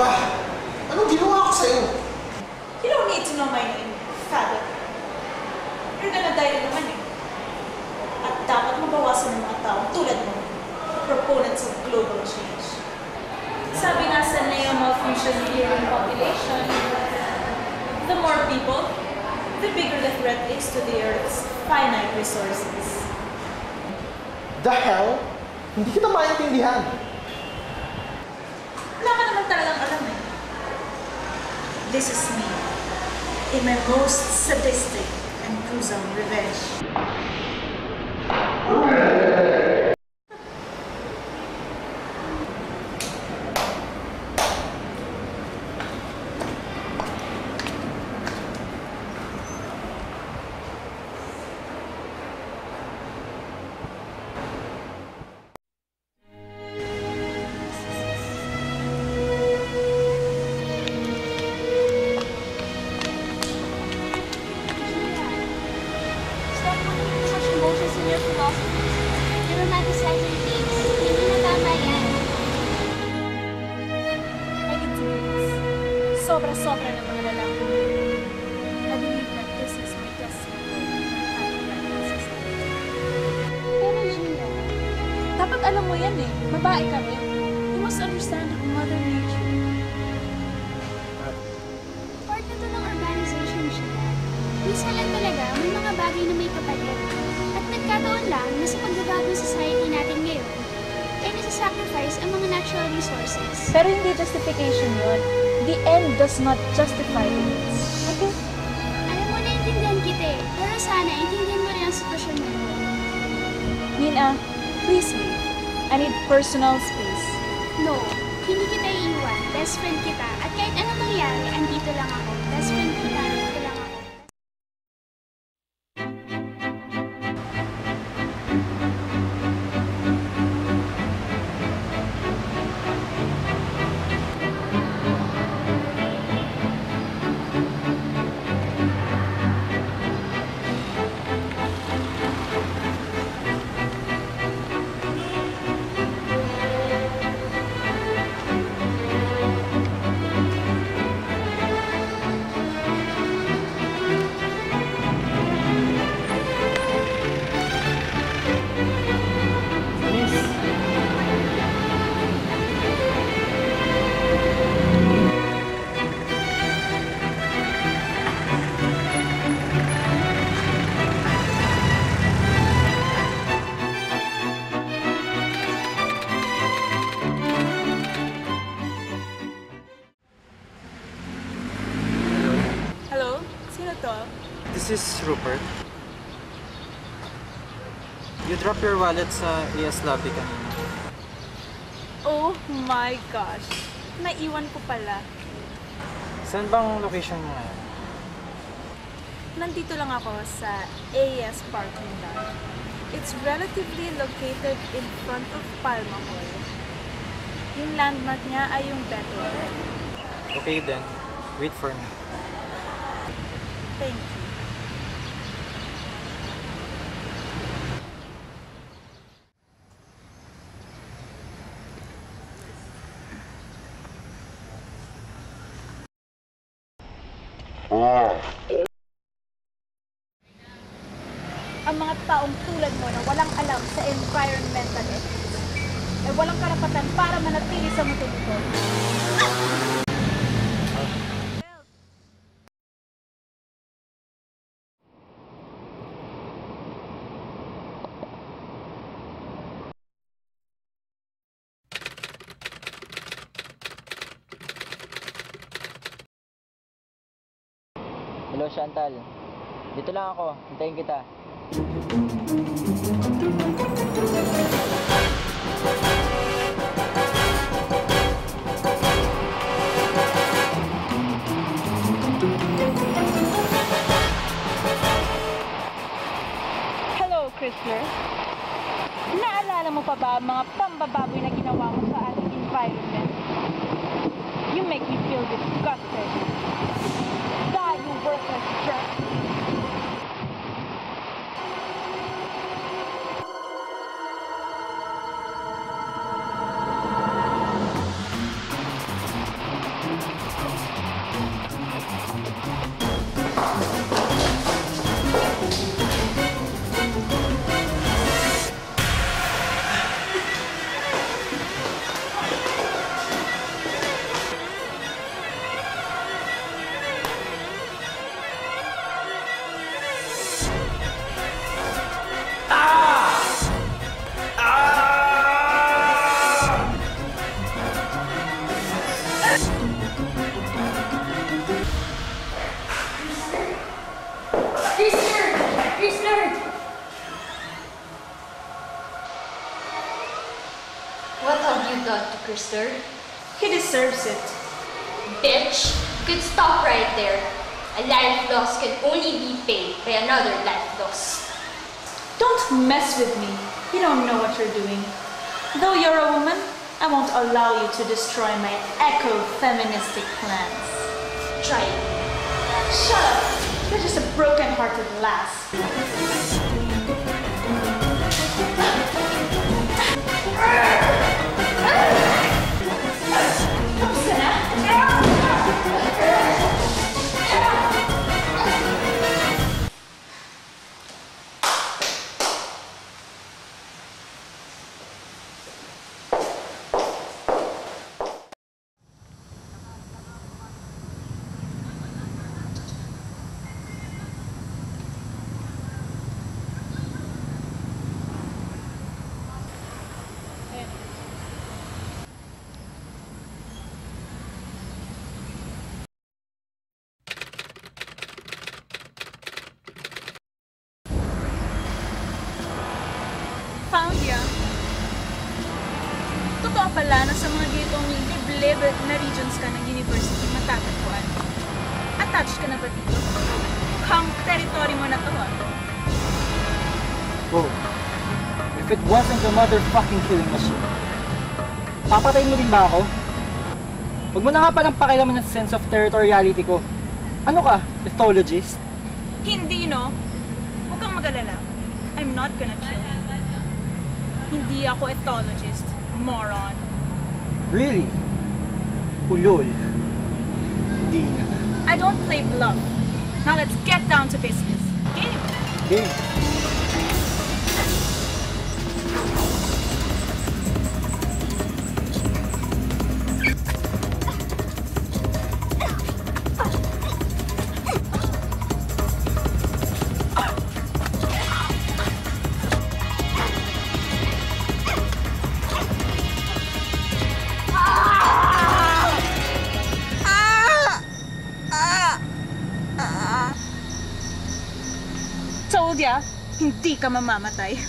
ba? Anong ginawa ko sa'yo? You don't need to know my name, Father. You're gonna die rin naman eh. At dapat mabawasan ng mga taong tulad mo, proponents of global change. Sabi nga sa malfunctioning population, the more people, the bigger the threat is to the Earth's finite resources. The hell? Hindi kita maintindihan. Wala ka naman talagang alam eh. This is me, in my most sadistic and gruesome revenge. Sobra-sobra ng mga lalaki. I believe that this is my destiny. Pero Gia, Dapat alam mo yan eh. Babae ka rin. You must understand Mother Nature. part na to ng organization siya. Minsan lang talaga may mga bagay na may kapalit. At nagkataon lang na sa pagbabagong society natin ngayon, ay nasa-sacrifice ang mga natural resources. Pero hindi justification yun. The end does not justify the means. Okay? Alam mo, naiintindihan kita eh. Pero sana, intindihan mo rin ang sitwasyon mo. Nina, please leave. I need personal space. No, hindi kita iiwan. Best friend kita. At kahit anong mangyari, andito lang ako. Best friend kita, andito lang ako. This is Rupert. You dropped your wallet sa AS lobby kanina. Oh my gosh. Naiwan ko pala. Saan bang location mo ngayon? Nandito lang ako sa AS parking lot. It's relatively located in front of Palma Mall. Yung landmark niya ay yung Beto. Okay then. Wait for me. Thank you. Ang mga taong tulad mo na walang alam sa environmental ethics ay walang karapatan para manatili sa mundo nito. Hello, Chantal. Dito lang ako. Hintayin kita. Hello, Chrysler. Naalala mo pa ba ang mga pambababoy na ginawa mo sa ating environment? You make me feel disgusted. Die, you worthless jerk! Krister. He deserves it. Bitch, you could stop right there. A life lost can only be paid by another life lost. Don't mess with me. You don't know what you're doing. Though you're a woman, I won't allow you to destroy my eco-feministic plans. Try it. Shut up! You're just a broken-hearted lass. Tapos ka na? Found ya. Totoo pala na sa mga gitong liblib na regions ka ng university matatagpuan. Attached ka na ba dito? Territory mo na to. Whoa. If it wasn't the motherfucking killing machine, papatayin mo din ba ako? Huwag mo na nga palang pakialaman ng sense of territoriality ko. Ano ka? Ethologist? Hindi, no? Huwag kang mag-alala. I'm not gonna kill you. Hindi ako ethologist, moron. Really? Ulol. Hindi na. I don't play bluff. Now let's get down to business. Game! Game. Told ya, hindi ka mamamatay.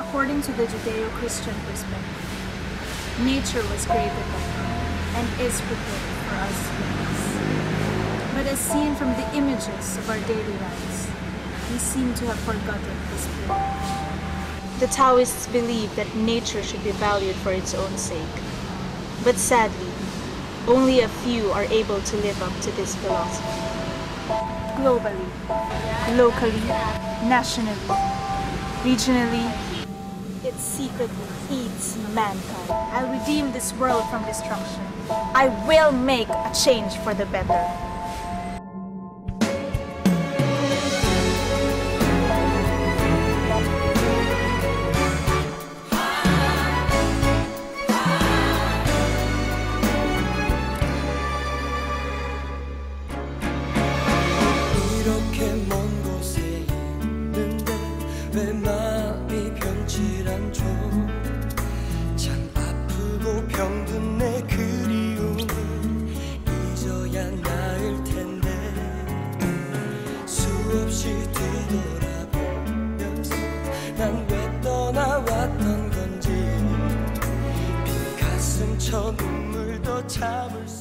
According to the Judeo-Christian perspective, nature was created by God and is prepared for us humans. But as seen from the images of our daily lives, we seem to have forgotten this plan. The Taoists believe that nature should be valued for its own sake. But sadly, only a few are able to live up to this philosophy. Globally, locally, nationally, regionally, it secretly eats mankind. I'll redeem this world from destruction. I will make a change for the better. 이렇게 먼 곳에 있는데 왜 마음이 변질 않죠. 참 아프고 병든 내 그리움을 잊어야 나을 텐데 수없이 뒤돌아보면서 난 왜 떠나왔던 건지 빈 가슴 저 눈물도 참을 수